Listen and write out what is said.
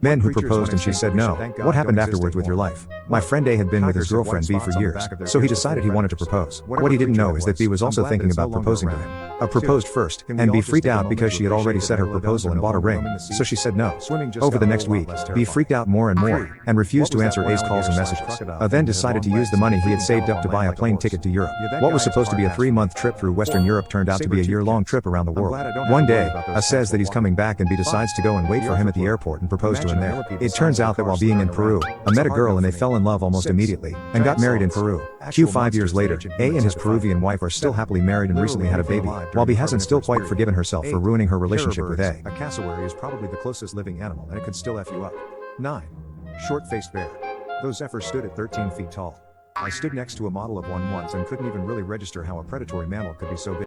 Men who proposed and she said no. What happened afterwards with your life? My friend A had been with his girlfriend B for years, so he decided he wanted to propose. What he didn't know is that B was also thinking about proposing to him. A proposed first, and B freaked out because she had already said her proposal and bought a ring, so she said no. Over the next week, B freaked out more and more, and refused to answer A's calls and messages. A then decided to use the money he had saved up to buy a plane ticket to Europe. What was supposed to be a 3-month trip through Western Europe turned out to be a year-long trip around the world. One day, A says that he's coming back and B decides to go and wait for him at the airport and propose to him there. It turns out that while being in Peru, A met a girl and they fell in love almost immediately, and got married in Peru. 5 years later, A and his Peruvian wife are still happily married and recently had a baby, while B hasn't still quite forgiven herself for ruining her relationship with A. A cassowary is probably the closest living animal and it could still F you up. 9. Short-faced bear. Those effers stood at 13 feet tall. I stood next to a model of one once and couldn't even really register how a predatory mammal could be so big.